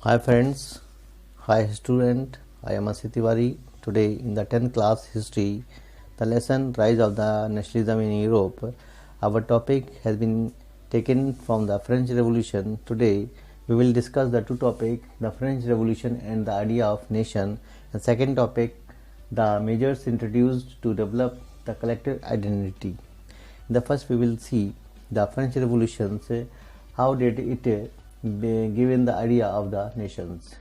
Hi friends, hi student, I am Asit Tiwari. Today in the 10th class history, the lesson Rise of the Nationalism in Europe. Our topic has been taken from the French Revolution. Today we will discuss the two topics, the French Revolution and the idea of nation. And second topic, the measures introduced to develop the collective identity. In the first we will see the French Revolution, how did it given the idea of the nations.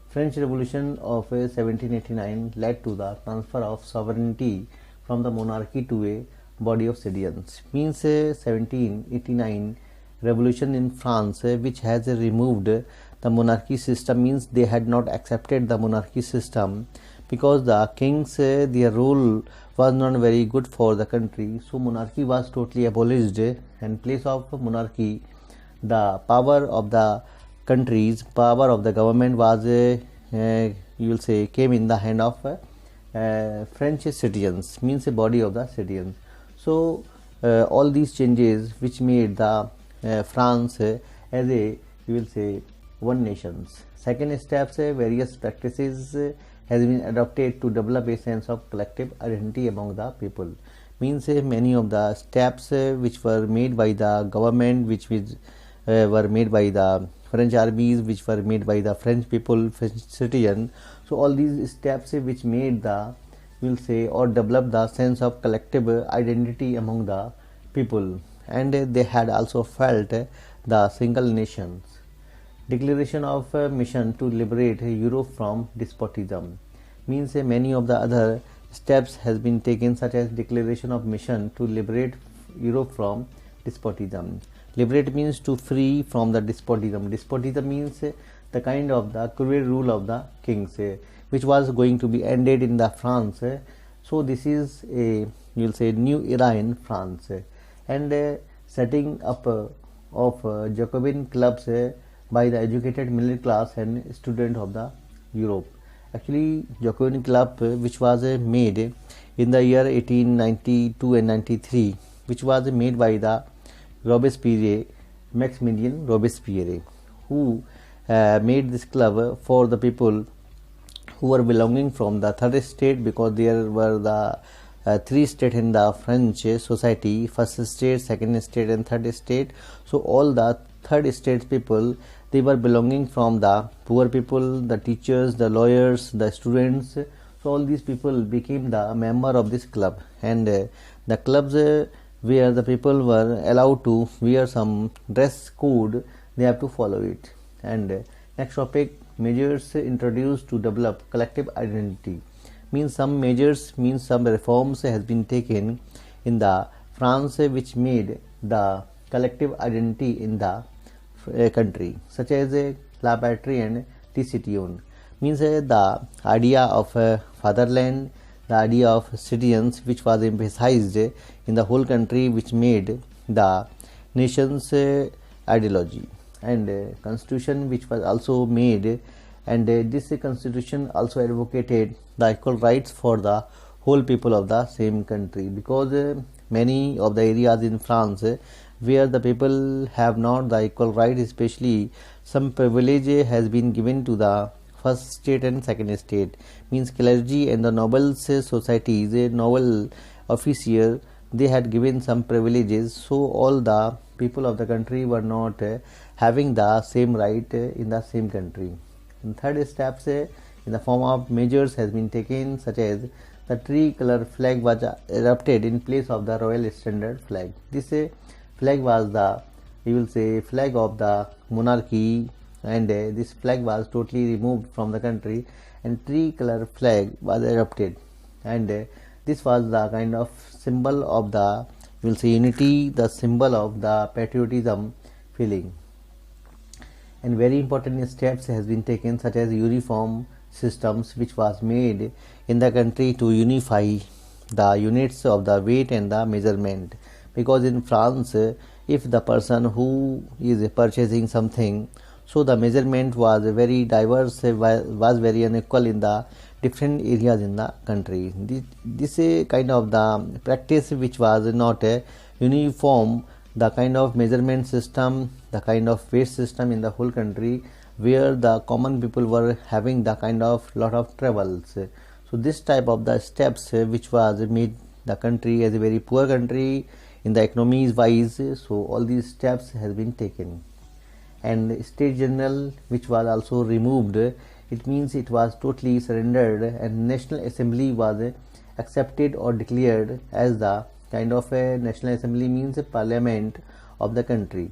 French Revolution of 1789 led to the transfer of sovereignty from the monarchy to a body of citizens. Means 1789 revolution in France, which has removed the monarchy system, means they had not accepted the monarchy system because the kings their rule was not very good for the country. So monarchy was totally abolished, and in place of monarchy the power of the countries, power of the government was you will say came in the hand of French citizens, means a body of the citizens. So all these changes which made the France as a you will say one nations. Second steps, various practices has been adopted to develop a sense of collective identity among the people. Means many of the steps which were made by the government, which were made by the French armies, which were made by the French people, French citizen. So all these steps which made the will say or develop the sense of collective identity among the people, and they had also felt the single nations. Declaration of mission to liberate Europe from despotism, means many of the other steps has been taken, such as declaration of mission to liberate Europe from despotism. Liberate means to free from the despotism. Despotism means the kind of the cruel rule of the kings, which was going to be ended in the France. So this is a you will say new era in France, and setting up of Jacobin clubs by the educated middle class and student of the Europe. Actually, Jacobin club which was made in the year 1892 and 93, which was made by the Robespierre, Maximilien Robespierre, who made this club for the people who were belonging from the third estate, because there were the three states in the French society: first estate, second estate, and third estate. So all the third estate people, they were belonging from the poor people, the teachers, the lawyers, the students. So all these people became the member of this club, and the clubs where the people were allowed to wear some dress code, they have to follow it. And next topic, measures introduced to develop collective identity, means some measures, means some reforms has been taken in the France which made the collective identity in the country, such as La Patrie and the Citoyen, means the idea of fatherland, the idea of citizens, which was emphasized in the whole country, which made the nation's ideology. And constitution which was also made, and this constitution also advocated the equal rights for the whole people of the same country, because many of the areas in France where the people have not the equal right, especially some privilege has been given to the first state and second estate, means clergy and the nobles societies, noble officier, they had given some privileges. So all the people of the country were not having the same right in the same country. And third steps in the form of measures has been taken, such as the tricolor flag was adopted in place of the royal standard flag. This flag was the you will say flag of the monarchy, and this flag was totally removed from the country, and tricolor flag was adopted, and this was the kind of symbol of the you will say unity, the symbol of the patriotism feeling. And very important steps has been taken, such as uniform systems which was made in the country to unify the units of the weight and the measurement, because in France if the person who is purchasing something, so the measurement was very diverse, was very unequal in the different areas in the country. This kind of the practice which was not uniform, the kind of measurement system, the kind of weight system in the whole country where the common people were having the kind of lot of troubles. So this type of the steps which was made the country as a very poor country in the economies wise. So all these steps has been taken. And State General which was also removed, it means it was totally surrendered, and National Assembly was accepted or declared as the kind of a National Assembly means a parliament of the country,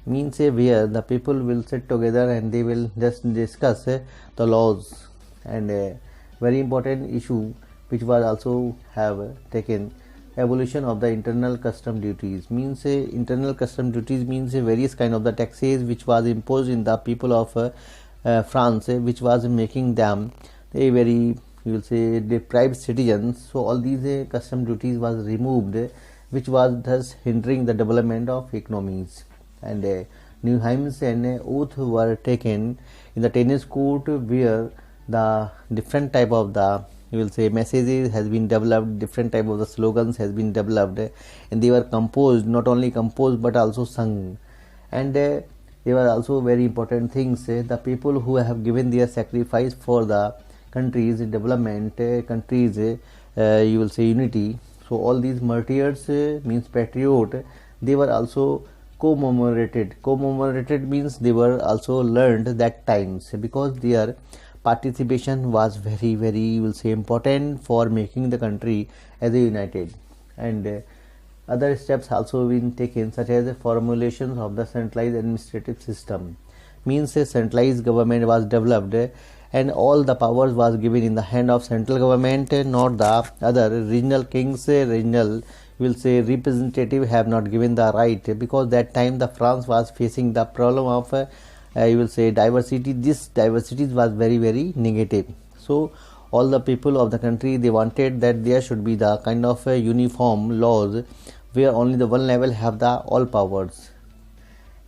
means where the people will sit together and they will just discuss the laws. And a very important issue which was also have taken, abolition of the internal custom duties, means internal custom duties means various kind of the taxes which was imposed in the people of France, which was making them a very, you will say, deprived citizens. So all these custom duties was removed, which was thus hindering the development of economies. And new hymns and oath were taken in the tennis court, where the different type of the, you will say, messages has been developed, different type of the slogans has been developed, and they were composed, not only composed but also sung. And there were also very important things, the people who have given their sacrifice for the country's development, country's you will say unity. So all these martyrs means patriot, they were also commemorated. Commemorated means they were also learned that times, because their participation was very, very, you will say, important for making the country as a united. And other steps also been taken, such as the formulations of the centralized administrative system, means a centralized government was developed, and all the powers was given in the hand of central government, not the other regional kings. Regional, will say, representative have not given the right, because that time the France was facing the problem of you will say diversity. This diversity was very, very negative. So all the people of the country, they wanted that there should be the kind of uniform laws where only the one level have the all powers.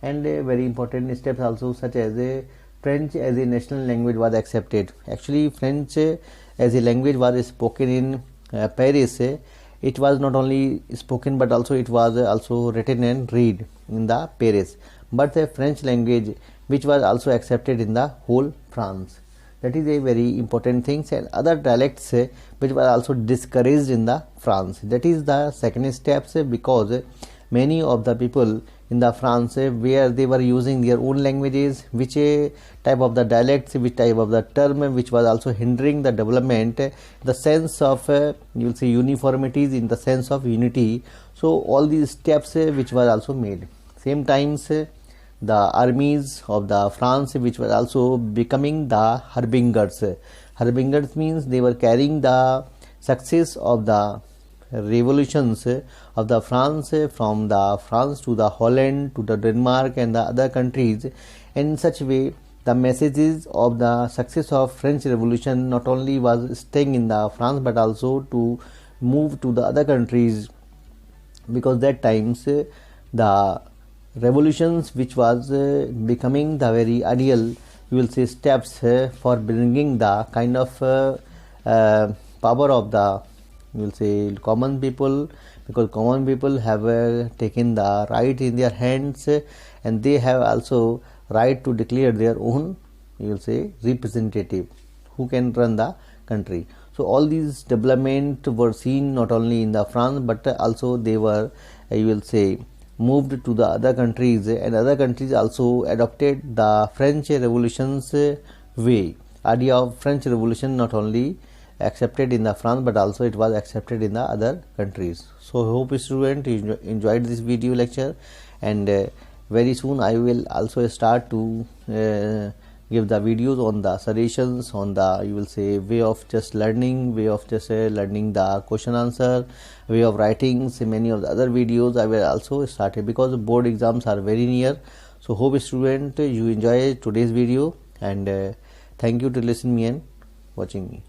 And very important steps also, such as French as a national language was accepted. Actually French as a language was spoken in Paris. It was not only spoken but also it was also written and read in the Paris. But the French language which was also accepted in the whole France. That is a very important thing. And other dialects which were also discouraged in the France. That is the second steps, because many of the people in the France, where they were using their own languages, which type of the dialects, which type of the term, which was also hindering the development, the sense of you will say uniformities, in the sense of unity. So all these steps which were also made. Same times the armies of the France, which were also becoming the harbingers. Harbingers means they were carrying the success of the revolutions of the France, from the France to the Holland to the Denmark and the other countries. In such way, the messages of the success of French Revolution not only was staying in the France but also to move to the other countries, because that times the revolutions which was becoming the very ideal, you will say, steps for bringing the kind of power of the, you will say, common people, because common people have taken the right in their hands, and they have also right to declare their own, you will say, representative who can run the country. So all these development were seen not only in the France but also they were, you will say, moved to the other countries, and other countries also adopted the French Revolution's way. Idea of French Revolution not only accepted in the France but also it was accepted in the other countries. So hope student you enjoyed this video lecture, and very soon I will also start to give the videos on the suggestions, on the, you will say, way of just learning, way of just learning the question answer, way of writing. So many of the other videos I will also start it, because board exams are very near. So hope student you enjoy today's video, and thank you to listen me and watching me.